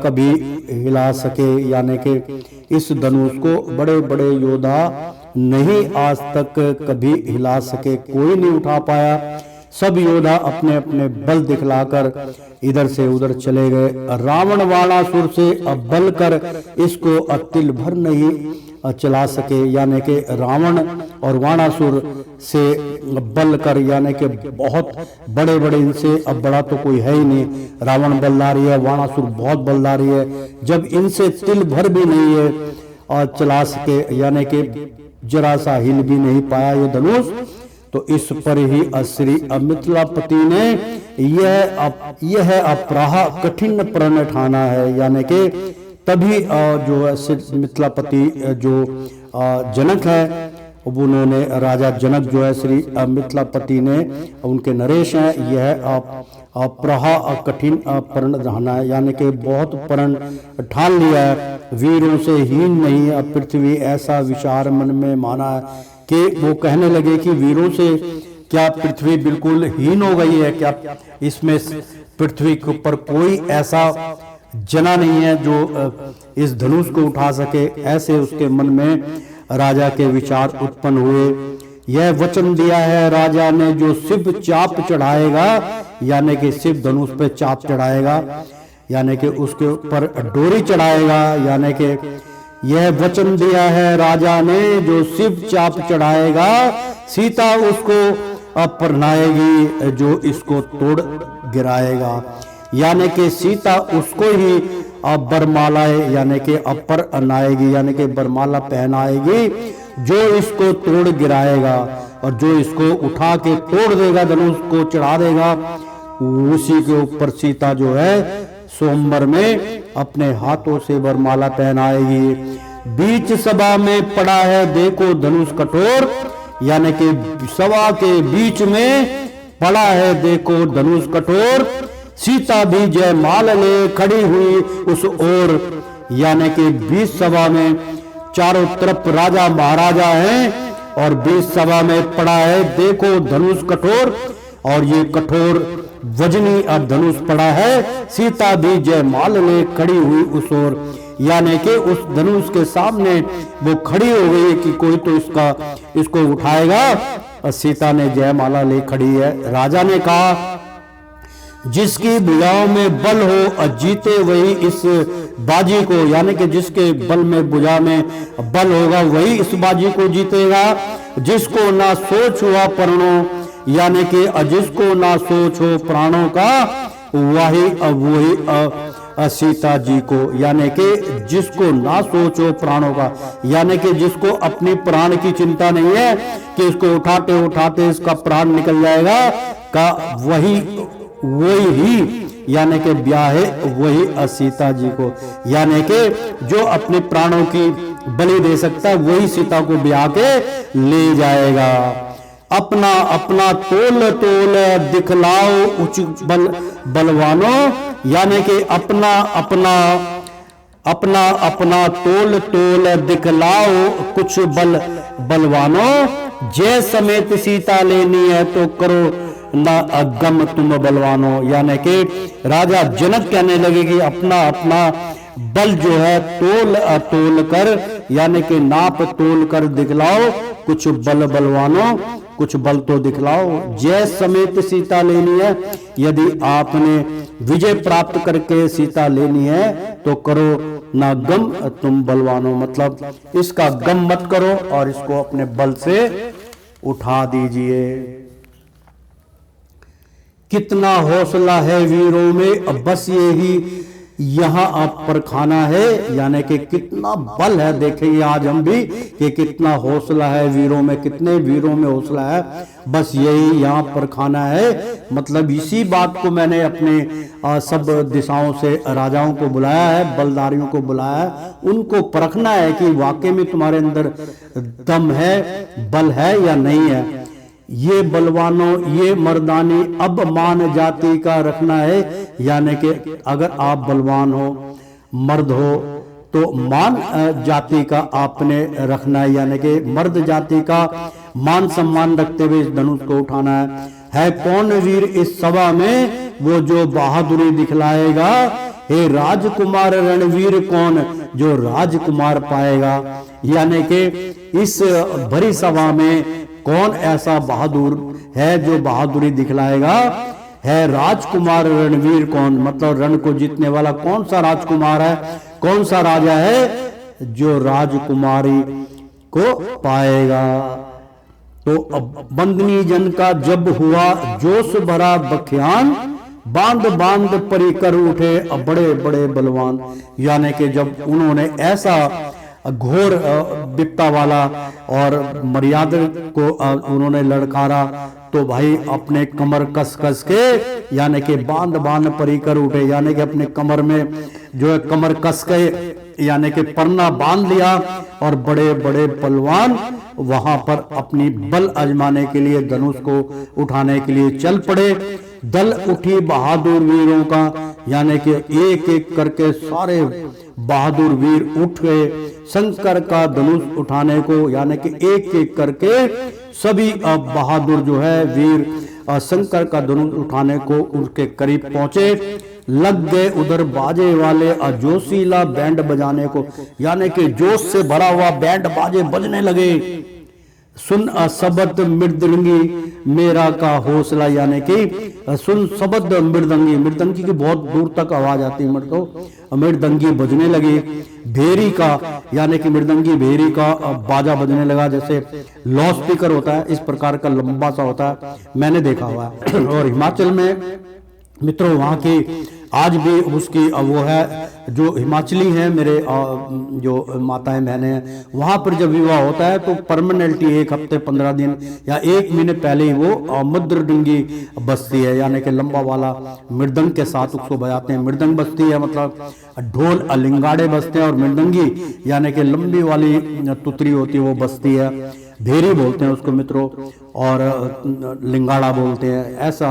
कभी हिला सके, यानी कि इस धनुष को बड़े बड़े योद्धा नहीं आज तक कभी हिला सके, कोई नहीं उठा पाया। सब योद्धा अपने अपने बल दिखलाकर इधर से उधर चले गए। रावण वाणासुर से अब बल कर इसको तिल भर नहीं चला सके, यानी कि रावण और वाणासुर से बल कर, यानी कि बहुत बड़े बड़े, इनसे अब बड़ा तो कोई है ही नहीं। रावण बलदारी है, वाणासुर बहुत बलदारी है, जब इनसे तिल भर भी नहीं है और चला सके, यानी कि जरा सा हिल भी नहीं पाया ये धनुष। तो इस पर ही श्री मिथिलापति ने यह अपराह कठिन प्रण ठाना है, यानी कि तभी जो मिथिलापति जो जनक है, उन्होंने राजा जनक जो है श्री मिथिलापति ने, उनके नरेश हैं, यह अपराह कठिन प्रण ठाना है, यानी कि बहुत प्रण ठान लिया है। वीरों से हीन नहीं पृथ्वी, ऐसा विचार मन में माना है कि वो कहने लगे कि वीरों से क्या पृथ्वी बिल्कुल हीन हो गई है, क्या इसमें पृथ्वी के ऊपर कोई ऐसा जना नहीं है जो इस धनुष को उठा सके। ऐसे उसके मन में राजा के विचार उत्पन्न हुए। यह वचन दिया है राजा ने, जो शिव चाप चढ़ाएगा, यानी कि शिव धनुष पे चाप चढ़ाएगा, यानी कि उसके ऊपर डोरी चढ़ाएगा, यानी कि यह वचन दिया है राजा ने, जो शिव चाप चढ़ाएगा सीता उसको अपनाएगी, जो इसको तोड़ गिराएगा, यानी कि सीता उसको ही बरमालाए, यानी कि अपर अनाएगी, यानी कि बरमाला पहनाएगी, जो इसको तोड़ गिराएगा और जो इसको उठा के तोड़ देगा, धनुष को चढ़ा देगा, उसी के ऊपर सीता जो है सोमवार में अपने हाथों से वरमाला पहनाएगी। बीच सभा में पड़ा है देखो धनुष कठोर, यानी कि सभा के बीच में पड़ा है देखो धनुष कठोर, सीता भी जयमाल ले खड़ी हुई उस ओर, यानी कि बीच सभा में चारों तरफ राजा महाराजा हैं और बीच सभा में पड़ा है देखो धनुष कठोर, और ये कठोर वजनी धनुष पड़ा है, सीता भी जयमाल ले खड़ी हुई उस ओर, यानी कि उस धनुष के सामने वो खड़ी हो गई कि कोई तो इसको उठाएगा सीता ने जयमाला ले खड़ी है। राजा ने कहा जिसकी भुजाओं में बल हो जीते वही इस बाजी को, यानी कि जिसके बल में भुजा में बल होगा वही इस बाजी को जीतेगा। जिसको ना सोच हुआ प्राणों, यानी कि जिसको ना सोच हो प्राणों का वही सीता जी को, यानी कि जिसको ना सोचो प्राणों का, यानी कि जिसको अपनी प्राण की चिंता नहीं है कि इसको उठाते उठाते इसका प्राण निकल जाएगा, का वही ही यानी कि ब्याहे वही सीता जी को, यानी कि जो अपने प्राणों की बलि दे सकता है वही सीता को ब्याह के ले जाएगा। अपना अपना तोल तोल दिखलाओ उच्च बलवानों, यानी कि अपना अपना तोल तोल दिखलाओ कुछ बलवानों। जय समेत सीता लेनी है तो करो ना गम तुम बलवानों, यानी कि राजा जनक कहने लगे कि अपना अपना बल जो है तोल कर, यानी कि नाप तोल कर दिखलाओ कुछ बलवानों, कुछ बल तो दिखलाओ। जय समेत सीता लेनी है, यदि आपने विजय प्राप्त करके सीता लेनी है तो करो ना गम तुम बलवानों, मतलब इसका गम मत करो और इसको अपने बल से उठा दीजिए। कितना हौसला है वीरों में, अब बस यही यहाँ आप पर खाना है, यानी कि कितना बल है। देखेंगे आज हम भी कि कितना हौसला है वीरों में, कितने वीरों में हौसला है, बस यही यहाँ पर खाना है। मतलब इसी बात को मैंने अपने सब दिशाओं से राजाओं को बुलाया है, बलदारियों को बुलाया है, उनको परखना है कि वाकई में तुम्हारे अंदर दम है, बल है या नहीं है। ये बलवानों, ये मर्दानी अब मान जाति का रखना है, यानी कि अगर आप बलवान हो, मर्द हो तो मान जाति का आपने रखना है, यानी कि मर्द जाति का मान सम्मान रखते हुए इस धनुष को उठाना है। कौन वीर इस सभा में वो जो बहादुरी दिखलाएगा, हे राजकुमार रणवीर कौन जो राजकुमार पाएगा, यानी कि इस भरी सभा में कौन ऐसा बहादुर है जो बहादुरी दिखलाएगा। है राजकुमार रणवीर कौन, मतलब रण को जीतने वाला कौन सा राजकुमार है, कौन सा राजा है जो राजकुमारी को पाएगा। तो अब बंदनी जन का जब हुआ जोश भरा बख्यान, बांध बांध परी कर उठे बड़े बड़े बलवान, यानी कि जब उन्होंने ऐसा घोर विपदा वाला और मर्यादा को उन्होंने लड़कारा तो भाई अपने कमर कस कस के, यानी कि बांध बांध परी कर उठे, यानी कि अपने कमर में जो है कमर कस के, यानी कि परना बांध लिया और बड़े बड़े पहलवान वहां पर अपनी बल आजमाने के लिए, धनुष को उठाने के लिए चल पड़े। दल उठी बहादुर वीरों का, यानी कि एक एक करके सारे बहादुर वीर उठ गए शंकर का धनुष उठाने को, यानी कि एक एक करके सभी बहादुर जो है वीर शंकर का धनुष उठाने को उनके करीब पहुंचे। लग गए उधर बाजे वाले जोशीला बैंड बजाने को, यानी कि जोश से भरा हुआ बैंड बाजे बजने लगे। सुन सबद मृदंगी मेरा का हौसला, यानी कि सुन सबद मृदंगी, मृदंगी की बहुत दूर तक आवाज आती है, तो मृदंगी बजने लगी। भेरी का, यानी कि मृदंगी भेरी का बाजा बजने लगा, जैसे लाउड स्पीकर होता है इस प्रकार का लंबा सा होता है, मैंने देखा हुआ है। और हिमाचल में मित्रों वहाँ की आज भी उसकी वो है, जो हिमाचली हैं मेरे जो माताएं बहनें हैं, वहाँ पर जब विवाह होता है तो परमानेंटली 1 हफ्ते 15 दिन या 1 महीने पहले ही वो मृदंगी बजती है, यानी कि लंबा वाला मृदंग के साथ उसको बजाते हैं। मृदंग बजती है मतलब ढोल लिंगाड़े बजते हैं, और मृदंगी यानी कि लंबी वाली तुतरी होती है वो बजती है। भेरी बोलते हैं उसको मित्रों, और लिंगाड़ा बोलते हैं। ऐसा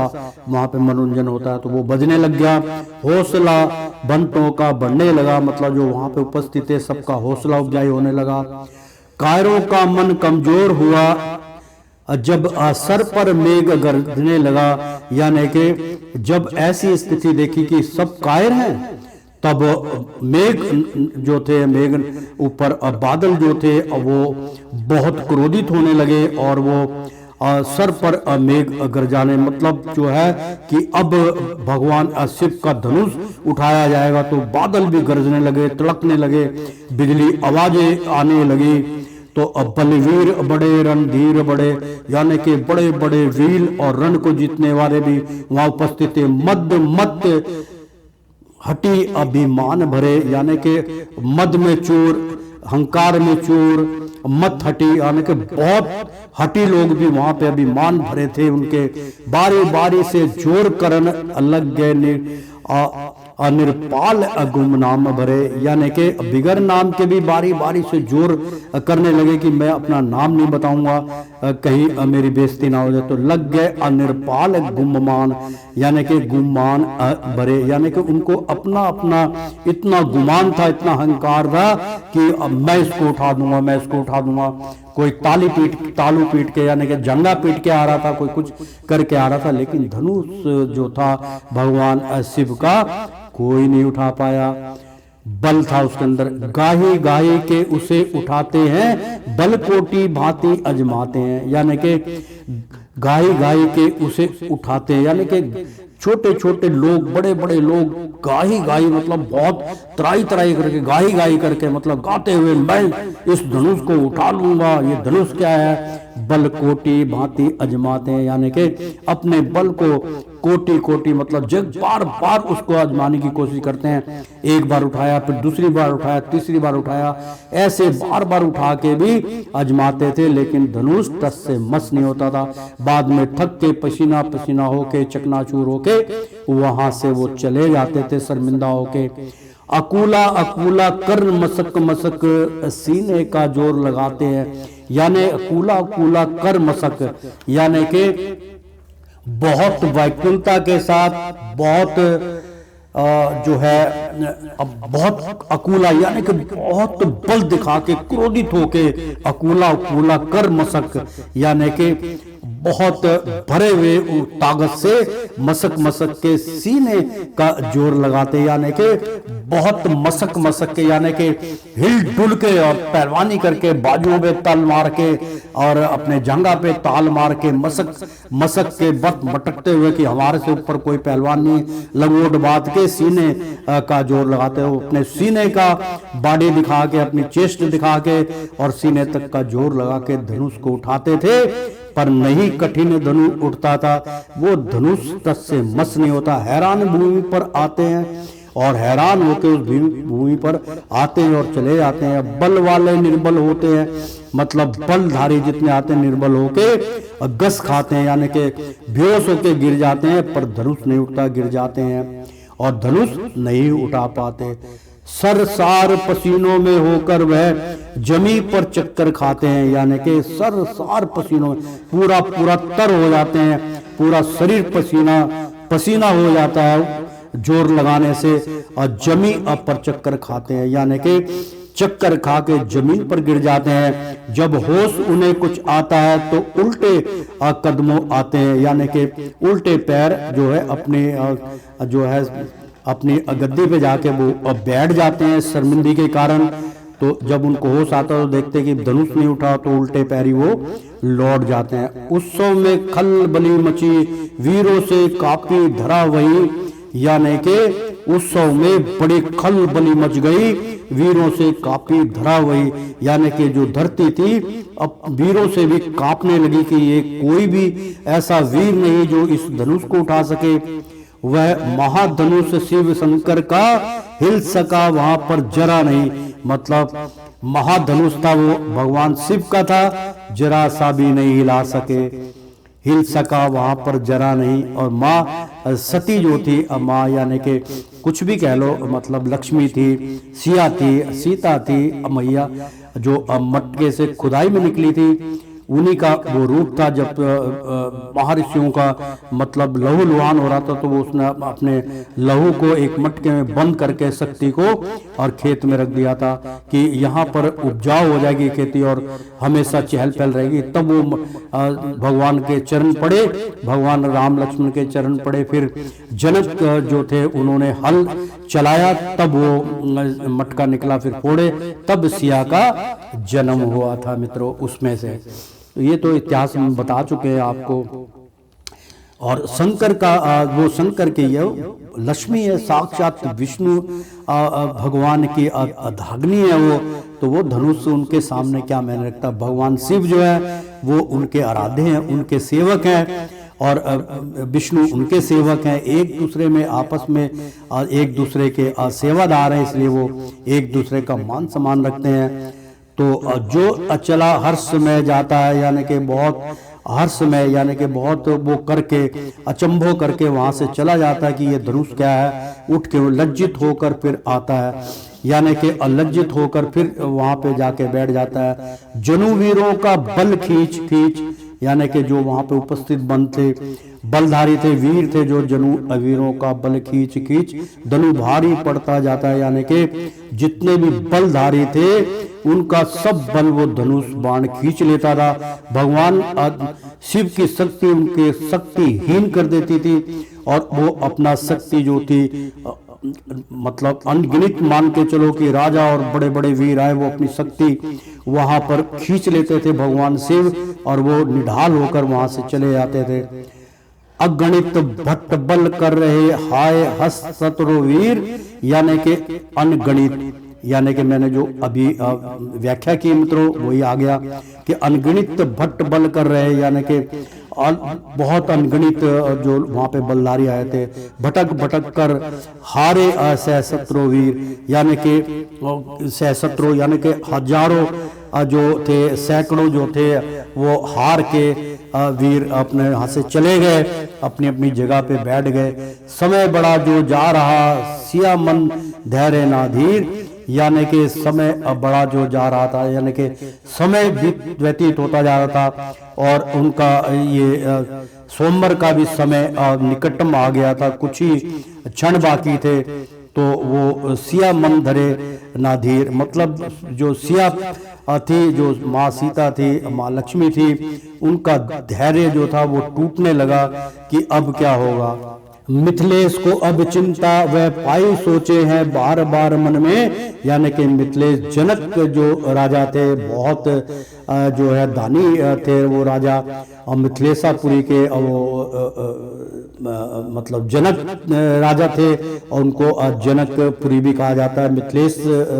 वहां पे मनोरंजन होता है, तो वो बजने लग गया। हौसला बंटों का बढ़ने लगा, मतलब जो वहां पे उपस्थित है सबका हौसला अफजाई होने लगा। कायरों का मन कमजोर हुआ जब सर पर मेघ गरजने लगा, यानी कि जब ऐसी स्थिति देखी कि सब कायर हैं, तब मेघ जो थे, मेघ ऊपर बादल जो थे वो बहुत क्रोधित होने लगे, और वो सर पर मेघ गरजाने, मतलब जो है कि अब भगवान शिव का धनुष उठाया जाएगा तो बादल भी गरजने लगे, तड़कने लगे, बिजली आवाजें आने लगी। तो अब बलवीर बड़े रणधीर बड़े, यानी कि बड़े बड़े वीर और रण को जीतने वाले भी वहां उपस्थित थे। मद मत हटी अभिमान भरे, यानी कि मद में चोर, अहंकार में चोर, मत हटी, यानी कि बहुत हटी लोग भी वहां पे अभिमान भरे थे उनके। बारी बारी से जोर करन अलग गए अनिर्पाल गुमनाम भरे, यानी कि बिगर नाम के भी बारी बारी से जोर करने लगे कि मैं अपना नाम नहीं बताऊंगा, कहीं मेरी बेइज्जती ना हो जाए। तो लग गए अनिर्पाल गुमान, यानी कि गुमान भरे, यानी कि उनको अपना अपना इतना गुमान था, इतना अहंकार था कि मैं इसको उठा दूंगा, मैं इसको उठा दूंगा। कोई तालू पीट के, यानी कि जंगा पीट के आ रहा था, कोई कुछ करके आ रहा था, लेकिन धनुष जो था भगवान शिव का कोई नहीं उठा पाया। बल था उसके अंदर, गाही गाही के उसे उठाते हैं, बल कोटि भांति अजमाते हैं, यानी कि गाही गाही के उसे उठाते हैं, यानी कि छोटे छोटे लोग, बड़े बड़े लोग गाही गाही, मतलब बहुत त्राई त्राई करके, गाही गाही करके, मतलब गाते हुए मैं इस धनुष को उठा लूंगा। ये धनुष क्या है? बल कोटि भांति अजमाते हैं, यानी कि अपने बल को कोटि कोटि, मतलब जग बार बार उसको आजमाने की कोशिश करते हैं। एक बार उठाया, फिर दूसरी बार उठाया, तीसरी बार उठाया, ऐसे बार बार उठा के भी आजमाते थे, लेकिन धनुष टस से मस नहीं होता था। बाद में थक के पसीना पसीना होके, चकनाचूर होके वहां से वो चले जाते थे शर्मिंदा होके। अकूला अकूला कर मसक मसक सीने का जोर लगाते हैं, यानी अकूला अकूला कर मसक, यानी कि बहुत वैकुलता के साथ, बहुत जो है अब बहुत अकूला, यानी कि बहुत बल दिखा के, क्रोधित होके, अकूला अकूला कर मसक, यानी कि बहुत भरे हुए ताकत से मसक मसक के सीने का जोर लगाते, यानी कि बहुत मसक मसक के, यानी कि हिल डुल के और पहलवानी करके, बाजुओं पे ताल मार के और अपने जंगा पे ताल मार के, मसक मसक के भटकते हुए कि हमारे से ऊपर कोई पहलवान नहीं, लंगोट बात के सीने का जोर लगाते हो, अपने सीने का बॉडी दिखा के, अपनी चेस्ट दिखा के और सीने तक का जोर लगा के धनुष को उठाते थे। पर नहीं कठिन धनुष उठता था, वो धनुष तस से मस नहीं होता। हैरान भूमि पर आते हैं और हैरान होकर उस भूमि पर आते हैं और चले जाते हैं। बल वाले निर्बल होते हैं, मतलब बलधारी जितने आते हैं निर्बल होके गस खाते हैं, यानी कि बेहोश होके गिर जाते हैं, पर धनुष नहीं उठता, गिर जाते हैं और धनुष नहीं उठा पाते। सरसार पसीनों में होकर वह जमी पर चक्कर खाते हैं, यानी कि सरसार पसीनों में पूरा पूरा तर हो जाते हैं, पूरा शरीर पसीना पसीना हो जाता है जोर लगाने से, और जमी पर चक्कर खाते हैं, यानी कि चक्कर खा के जमीन पर गिर जाते हैं। जब होश उन्हें कुछ आता है तो उल्टे कदमों आते हैं, यानी कि उल्टे पैर जो है अपने जो है अपनी गद्दी पे जाके वो बैठ जाते हैं शर्मिंदगी के कारण। तो जब उनको होश आता है तो देखते कि धनुष नहीं उठा तो उल्टे पैरी वो लौट जाते हैं। उत्सव में खलबली मची, वीरों से कापी धरा वही, यानी कि उत्सव में बड़ी खलबली मच गई, वीरों से कापी धरा वही, यानी कि जो धरती थी अब वीरों से भी कांपने लगी कि ये कोई भी ऐसा वीर नहीं जो इस धनुष को उठा सके। वह महाधनुष शिव शंकर का हिल सका वहां पर जरा नहीं, मतलब महाधनुष था वो भगवान शिव का था, जरा सा भी नहीं हिला सके, हिल सका वहां पर जरा नहीं। और माँ सती जो थी, माँ यानी कि कुछ भी कह लो, मतलब लक्ष्मी थी, सिया थी, सीता थी, मैया जो मटके से खुदाई में निकली थी, उन्हीं का वो रूप था। जब महर्षियों का मतलब लहू लुहान हो रहा था तो वो उसने अपने लहू को एक मटके में बंद करके शक्ति को और खेत में रख दिया था कि यहाँ पर उपजाऊ हो जाएगी खेती और हमेशा चहल पहल रहेगी। तब वो भगवान के चरण पड़े, भगवान राम लक्ष्मण के चरण पड़े, फिर जनक जो थे उन्होंने हल चलाया, तब वो मटका निकला, फिर फोड़े, तब सिया का जन्म हुआ था मित्रों उसमें से। ये तो इतिहास में बता चुके हैं आपको। और शंकर का वो शंकर के ये लक्ष्मी है, साक्षात विष्णु भगवान की अर्धाग्नि है वो, तो वो धनुष उनके सामने क्या मैंने रखता। भगवान शिव जो है वो उनके आराध्य हैं, उनके सेवक हैं, और विष्णु उनके सेवक हैं। एक दूसरे में आपस में एक दूसरे के सेवादार हैं, इसलिए वो एक दूसरे का मान सम्मान रखते हैं। तो जो चला हर्ष में जाता है, यानी कि बहुत हर्ष में, यानी कि बहुत वो करके अचंभो करके वहां से चला जाता है कि ये धनुष क्या है, उठ के वो लज्जित होकर फिर आता है, यानी कि अलज्जित होकर फिर वहां पे जाके बैठ जाता है। जनु वीरों का बल खींच खींच, यानी कि जो वहां पे उपस्थित बल थे, बलधारी थे, वीर थे, जो जनु वीरों का बल खींच खींच धनु भारी पड़ता जाता है, यानी कि जितने भी बलधारी थे उनका सब बल वो धनुष बाण खींच लेता था। भगवान शिव की शक्ति उनके शक्तिहीन कर देती थी, और वो अपना शक्ति जो थी मतलब अनगिनत मान के चलो कि राजा और बड़े बड़े वीर आए, वो अपनी शक्ति वहां पर खींच लेते थे भगवान शिव, और वो निढाल होकर वहां से चले जाते थे। अगणित भट्ट बल कर रहे हाय हस शत्रु वीर, यानी कि अनगणित, यानी कि मैंने जो अभी व्याख्या की मित्रों वही आ गया कि अनगिनत भट्ट बल कर रहे, यानी कि बहुत अनगिनत जो वहां पे बलधारी आए थे, भटक भटक कर हारे सहस्त्रो वीर, यानी कि सहस्त्रो यानी कि हजारों जो थे, सैकड़ों जो थे, वो हार के वीर अपने यहाँ से चले गए, अपनी अपनी जगह पे बैठ गए। समय बड़ा जो जा रहा सिया मन धैर्य नाधीर, यानी कि समय बड़ा जो जा रहा था, यानी कि समय व्यतीत होता जा रहा था, और उनका ये सोमवार का भी समय निकटम आ गया था, कुछ ही क्षण बाकी थे। तो वो सिया मन धरे नाधीर, मतलब जो सिया थी, जो माँ सीता थी, माँ लक्ष्मी थी, उनका धैर्य जो था वो टूटने लगा कि अब क्या होगा। मिथिलेश को अब चिंता वह पाई सोचे हैं बार बार मन में, यानी कि मिथिलेश जनक जो राजा थे, बहुत जो है दानी थे वो राजा, और मिथिलेशापुरी के वो मतलब जनक राजा थे, और उनको जनकपुरी भी कहा जाता है। मिथिलेश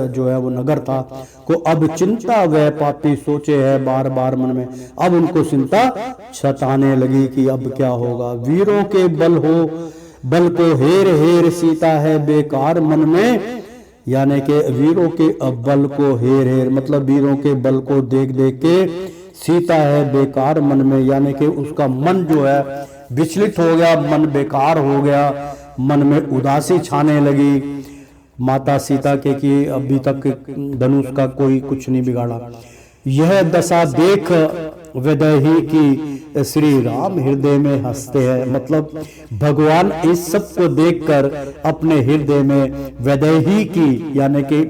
जो है वो नगर था। को अब चिंता वह पापी सोचे है बार बार मन में, अब उनको चिंता सताने लगी कि अब क्या होगा। वीरों के बल को हेर हेर सीता है बेकार मन में, यानी कि वीरों के बल को हेर हेर, मतलब वीरों के बल को देख देख के सीता है बेकार मन में, यानी कि उसका मन जो है विचलित हो गया, मन बेकार हो गया, मन में उदासी छाने लगी माता सीता के कि अभी तक धनुष का कोई कुछ नहीं बिगाड़ा। यह दशा देख वैदेही की श्री राम हृदय में हंसते हैं, मतलब भगवान इस सब को देखकर अपने हृदय में वैदेही की, यानी कि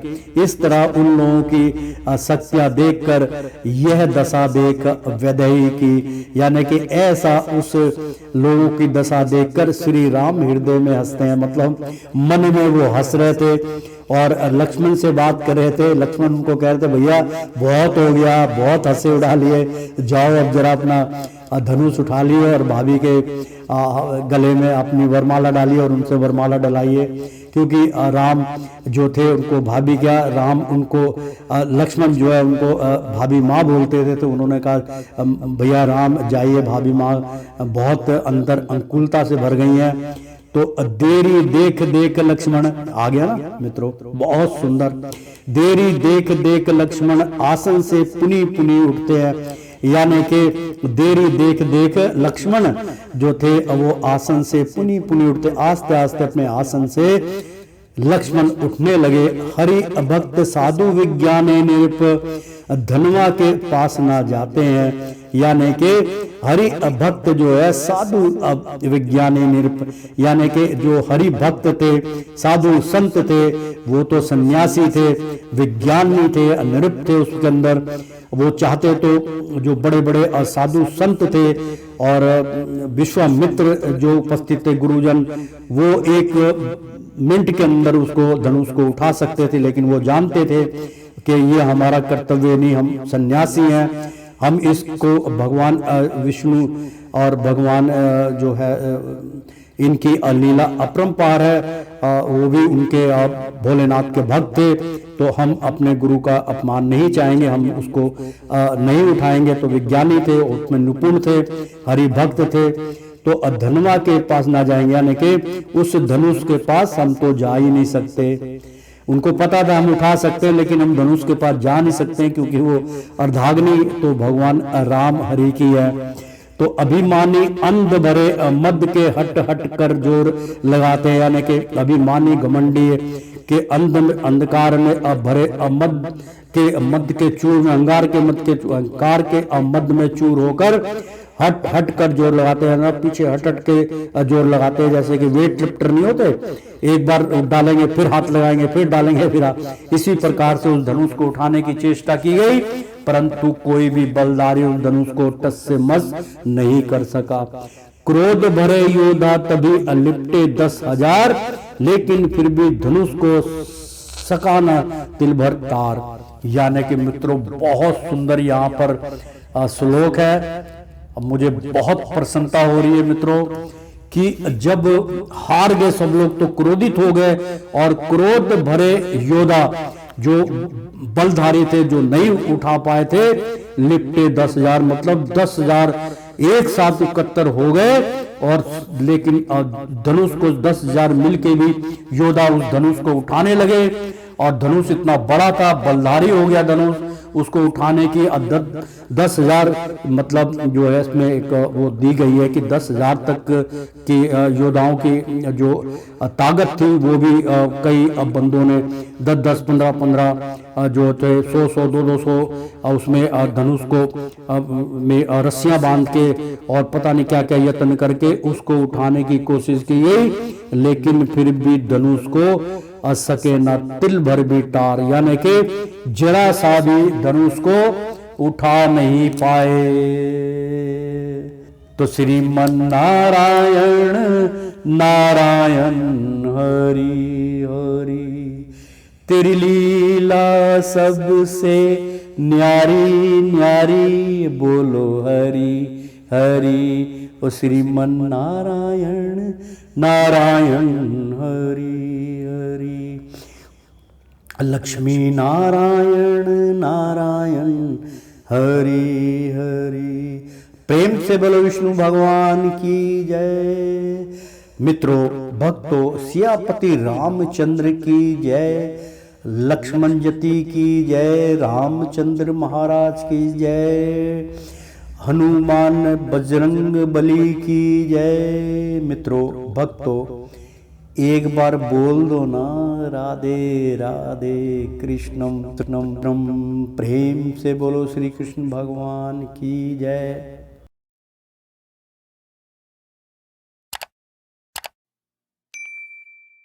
इस तरह उन लोगों की शक्तियां देखकर यह दशा देख वैदेही की, यानी कि ऐसा उस लोगों की दशा देखकर श्री राम हृदय में हंसते हैं, मतलब मन में वो हंस रहे थे। और लक्ष्मण से बात कर रहे थे, लक्ष्मण उनको कह रहे थे भैया बहुत हो गया, बहुत हंसे उड़ा लिए, जाओ अब जरा अपना धनुष उठा लिए और भाभी के गले में अपनी वरमाला डालिए और उनसे वरमाला डलाइए, क्योंकि राम जो थे उनको भाभी क्या, राम उनको लक्ष्मण जो है उनको भाभी माँ बोलते थे, तो उन्होंने कहा भैया राम जाइए, भाभी माँ बहुत अंदर अनुकूलता से भर गई हैं। तो देरी देख देख लक्ष्मण आ गया ना मित्रों, बहुत सुंदर। देरी देख देख लक्ष्मण आसन से पुनी पुनी उठते हैं, यानी कि देरी देख देख लक्ष्मण जो थे वो आसन से पुनी पुनी उठते, आस्ते आस्ते अपने आसन से लक्ष्मण उठने लगे। हरि भक्त साधु विज्ञाने निरप धनवा के पास ना जाते हैं, यानी कि हरि भक्त जो है साधु विज्ञानी निरप, यानी कि जो हरि भक्त थे, साधु संत थे, वो तो सन्यासी थे, विज्ञानी थे, निरप थे उसके अंदर। वो चाहते तो जो बड़े बड़े साधु संत थे और विश्वामित्र जो उपस्थित थे गुरुजन, वो एक मिनट के अंदर उसको धनुष को उठा सकते थे, लेकिन वो जानते थे कि ये हमारा कर्तव्य नहीं, हम सन्यासी हैं, हम इसको भगवान विष्णु और भगवान जो है इनकी लीला अपरंपार है। वो भी उनके भोलेनाथ के भक्त थे, तो हम अपने गुरु का अपमान नहीं चाहेंगे, हम उसको नहीं उठाएंगे। तो विज्ञानी थे, उसमें निपुण थे, हरि भक्त थे, तो धनुमा के पास ना जाएंगे, यानी कि उस धनुष के पास हम तो जा ही नहीं सकते। उनको पता था हम उठा सकते हैं, लेकिन हम धनुष के पास जा नहीं सकते क्योंकि वो अर्धाग्नि तो भगवान राम हरि की है। तो अभिमानी अंध भरे मद के हट हट कर जोर लगाते हैं, यानी कि अभिमानी घमंडी के अंधकार में भरे मद के चूर में अंगार के अहंकार के मद में चूर होकर हट हट कर जोर लगाते हैं ना, पीछे हट हट के जोर लगाते हैं। जैसे कि वेट लिफ्टर नहीं होते, एक बार डालेंगे फिर हाथ लगाएंगे फिर डालेंगे फिर इसी प्रकार से उस धनुष को उठाने की चेष्टा की गई, परंतु कोई भी बलदारी उस धनुष को टस से मस नहीं कर सका। क्रोध भरे योद्धा तभी लिपटे 10,000, लेकिन फिर भी धनुष को सका न तिल भर तार। यानी कि मित्रों बहुत सुंदर यहाँ पर श्लोक है। अब मुझे बहुत प्रसन्नता हो रही है मित्रों कि जब हार गए सब लोग तो क्रोधित हो गए, और क्रोध भरे योद्धा जो बलधारी थे, जो नहीं उठा पाए थे, लिपटे 10,000, मतलब 10,000 एक साथ इकट्ठर हो गए। और लेकिन धनुष को 10,000 मिलके भी योद्धा उस धनुष को उठाने लगे, और धनुष इतना बड़ा था, बलधारी हो गया धनुष, उसको उठाने की 10,000 मतलब जो है इसमें एक वो दी गई है कि 10,000 तक की योद्धाओं की जो ताकत थी वो भी कई बंदों ने 10-10, 15-15 जो थे 100-100, 200 उसमें धनुष को में रस्सियां बांध के और पता नहीं क्या क्या यत्न करके उसको उठाने की कोशिश की गई, लेकिन फिर भी धनुष को सके न तिल भर भी तार, यानी कि जरा सा भी धनुष को उठा नहीं पाए। तो श्रीमन नारायण नारायण हरि हरि, तेरी लीला सबसे न्यारी न्यारी, बोलो हरि हरि। ओ श्रीमन नारायण नारायण हरि हरि, लक्ष्मी नारायण नारायण हरि हरि। प्रेम से बोलो विष्णु भगवान की जय। मित्रों भक्तों, सियापति रामचंद्र की जय, लक्ष्मण जति की जय, रामचंद्र महाराज की जय, हनुमान बजरंग बली की जय। मित्रों भक्तों, एक बार बोल दो ना, राधे राधे कृष्णम कृष्णम। प्रेम से बोलो श्री कृष्ण भगवान की जय।